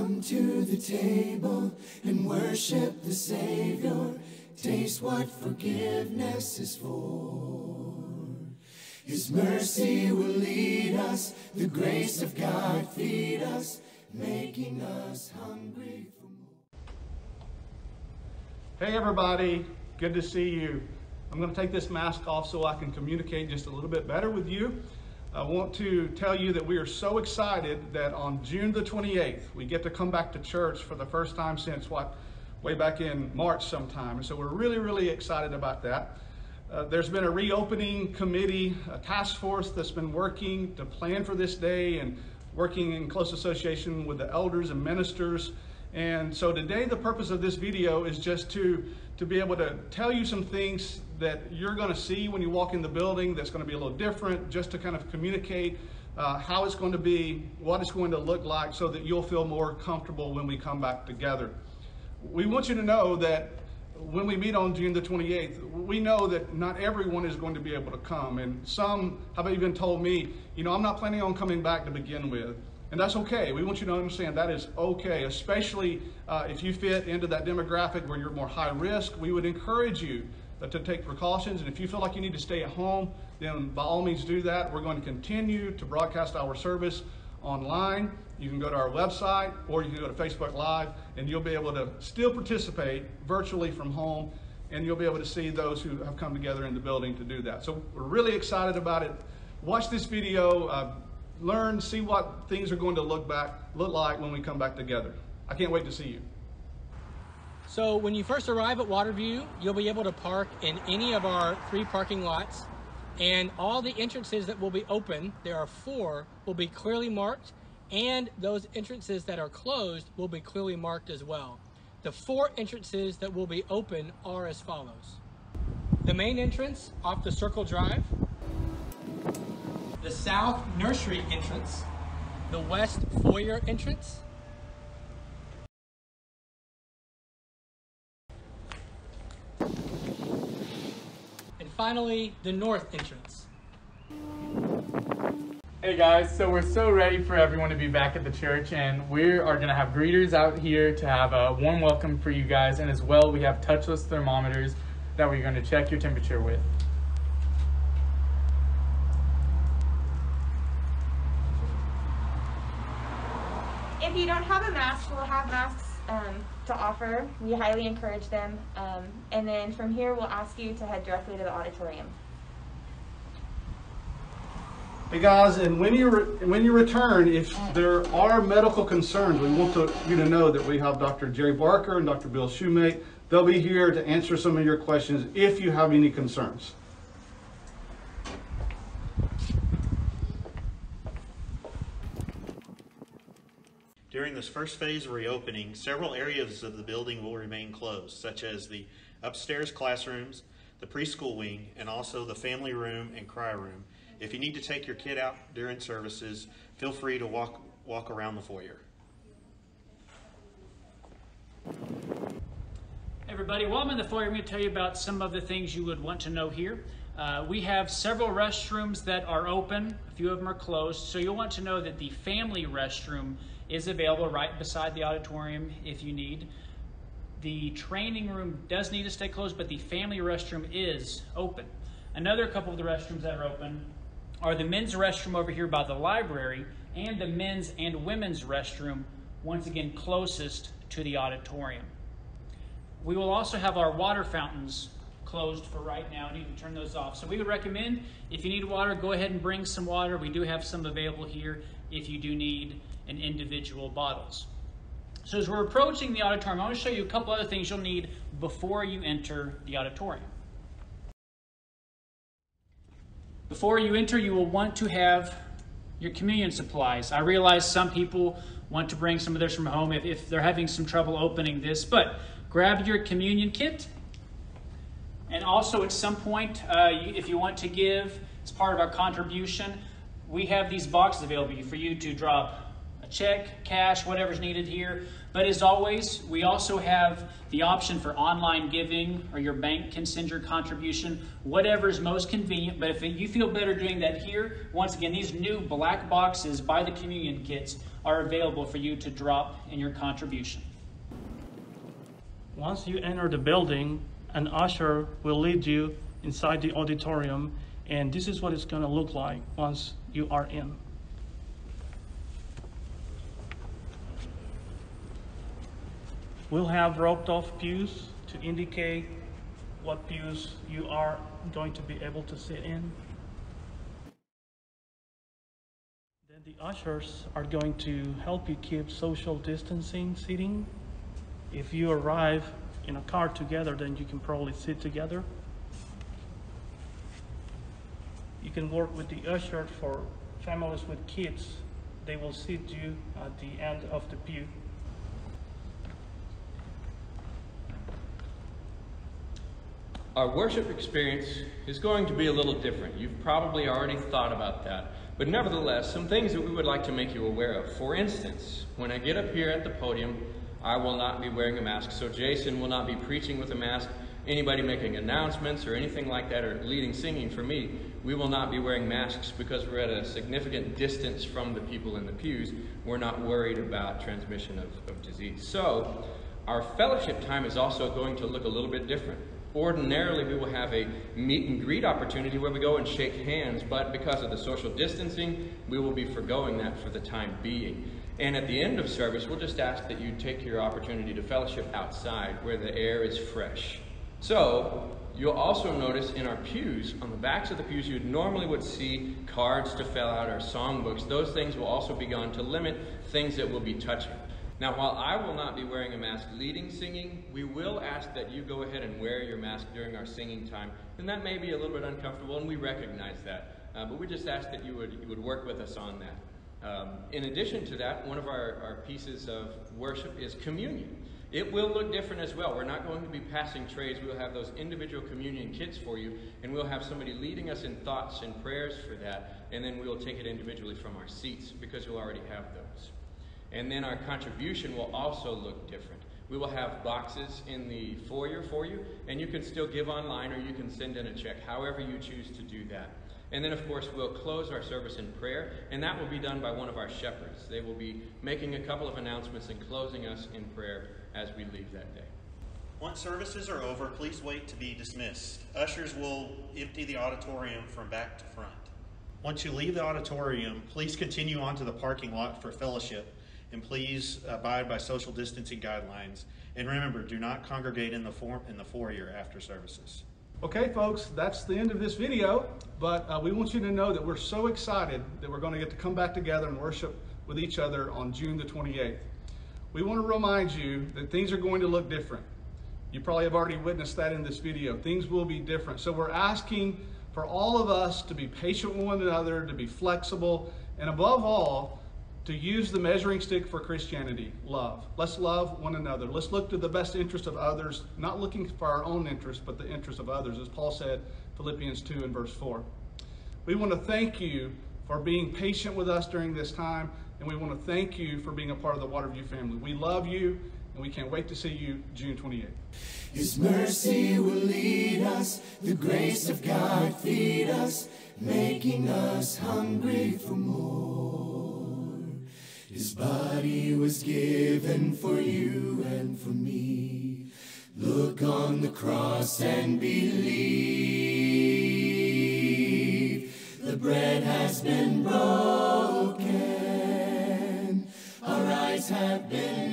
Come to the table and worship the Savior. Taste what forgiveness is for. His mercy will lead us, the grace of God feed us, making us hungry for more. Hey everybody, good to see you. I'm going to take this mask off so I can communicate just a little bit better with you. I want to tell you that we are so excited that on June the 28th, we get to come back to church for the first time since way back in March sometime. And so we're really excited about that. There's been a reopening committee, a task force that's been working to plan for this day and working in close association with the elders and ministers. And so today the purpose of this video is just to be able to tell you some things that you're going to see when you walk in the building that's going to be a little different, just to kind of communicate how it's going to be, what it's going to look like, so that you'll feel more comfortable when we come back together. We want you to know that when we meet on June the 28th, we know that not everyone is going to be able to come. And some have even told me, I'm not planning on coming back to begin with. And that's okay. We want you to understand that is okay, especially if you fit into that demographic where you're more high risk. We would encourage you to take precautions. And if you feel like you need to stay at home, then by all means do that. We're going to continue to broadcast our service online. You can go to our website or you can go to Facebook Live, and you'll be able to still participate virtually from home, and you'll be able to see those who have come together in the building to do that. So we're really excited about it. Watch this video, learn, see what things are going to look like when we come back together. I can't wait to see you. So when you first arrive at Waterview, you'll be able to park in any of our 3 parking lots, and all the entrances that will be open, there are 4, will be clearly marked, and those entrances that are closed will be clearly marked as well. The 4 entrances that will be open are as follows. The main entrance off the Circle Drive, the South Nursery entrance, the West Foyer entrance, and finally the North entrance. Hey guys, so we're so ready for everyone to be back at the church, and we are going to have greeters out here to have a warm welcome for you guys, and as well we have touchless thermometers that we're going to check your temperature with. If you don't have a mask, we'll have masks to offer. We highly encourage them. And then from here, we'll ask you to head directly to the auditorium. Hey guys, and when you return, if there are medical concerns, we want you to know that we have Dr. Jerry Barker and Dr. Bill Shoemate. They'll be here to answer some of your questions if you have any concerns. During this first phase of reopening, several areas of the building will remain closed, such as the upstairs classrooms, the preschool wing, and also the family room and cry room. If you need to take your kid out during services, feel free to walk around the foyer. Hey everybody, while I'm in the foyer, I'm going to tell you about some of the things you would want to know here. We have several restrooms that are open. A few of them are closed. So you'll want to know that the family restroom is available right beside the auditorium if you need. The training room does need to stay closed, but the family restroom is open. Another couple of the restrooms that are open are the men's restroom over here by the library and the men's and women's restroom, once again closest to the auditorium. We will also have our water fountains closed for right now. I need to turn those off. So we would recommend, if you need water, go ahead and bring some water. We do have some available here if you do need in individual bottles. So as we're approaching the auditorium, I want to show you a couple other things you'll need before you enter the auditorium. Before you enter, you will want to have your communion supplies. I realize some people want to bring some of theirs from home if they're having some trouble opening this, but grab your communion kit. And also at some point, if you want to give as part of our contribution, we have these boxes available for you to drop a check, cash, whatever's needed here. But as always, we also have the option for online giving, or your bank can send your contribution, whatever is most convenient. But if you feel better doing that here, once again, these new black boxes by the communion kits are available for you to drop in your contribution. Once you enter the building, an usher will lead you inside the auditorium, and this is what it's going to look like once you are in. We'll have roped off pews to indicate what pews you are going to be able to sit in. Then the ushers are going to help you keep social distancing seating. If you arrive in a car together, then you can probably sit together. You can work with the usher for families with kids. They will seat you at the end of the pew. Our worship experience is going to be a little different. You've probably already thought about that. But nevertheless, some things that we would like to make you aware of. For instance, when I get up here at the podium, I will not be wearing a mask. So Jason will not be preaching with a mask. Anybody making announcements or anything like that, or leading singing for me, we will not be wearing masks because we're at a significant distance from the people in the pews. We're not worried about transmission of disease. So our fellowship time is also going to look a little bit different. Ordinarily, we will have a meet and greet opportunity where we go and shake hands, but because of the social distancing, we will be forgoing that for the time being. And at the end of service, we'll just ask that you take your opportunity to fellowship outside where the air is fresh. So you'll also notice in our pews, on the backs of the pews, you normally would see cards to fill out or songbooks. Those things will also be gone to limit things that we'll be touching. Now, while I will not be wearing a mask leading singing, we will ask that you go ahead and wear your mask during our singing time. And that may be a little bit uncomfortable, and we recognize that. But we just ask that you would work with us on that. In addition to that, one of our pieces of worship is communion. It will look different as well. We're not going to be passing trays. We'll have those individual communion kits for you, and we'll have somebody leading us in thoughts and prayers for that, and then we'll take it individually from our seats because you'll already have those. And then our contribution will also look different. We will have boxes in the foyer for you, and you can still give online or you can send in a check, however you choose to do that. And then, of course, we'll close our service in prayer, and that will be done by one of our shepherds. They will be making a couple of announcements and closing us in prayer as we leave that day. Once services are over, please wait to be dismissed. Ushers will empty the auditorium from back to front. Once you leave the auditorium, please continue on to the parking lot for fellowship, and please abide by social distancing guidelines. And remember, do not congregate in the foyer after services. Okay, folks, that's the end of this video, but we want you to know that we're so excited that we're going to get to come back together and worship with each other on June the 28th. We want to remind you that things are going to look different. You probably have already witnessed that in this video. Things will be different. So we're asking for all of us to be patient with one another, to be flexible, and above all, to use the measuring stick for Christianity, love. Let's love one another. Let's look to the best interest of others, not looking for our own interest, but the interest of others, as Paul said, Philippians 2 and verse 4. We want to thank you for being patient with us during this time, and we want to thank you for being a part of the Waterview family. We love you, and we can't wait to see you June 28th. His mercy will lead us, the grace of God feed us, making us hungry for more. His body was given for you and for me. Look on the cross and believe. The bread has been broken. Our eyes have been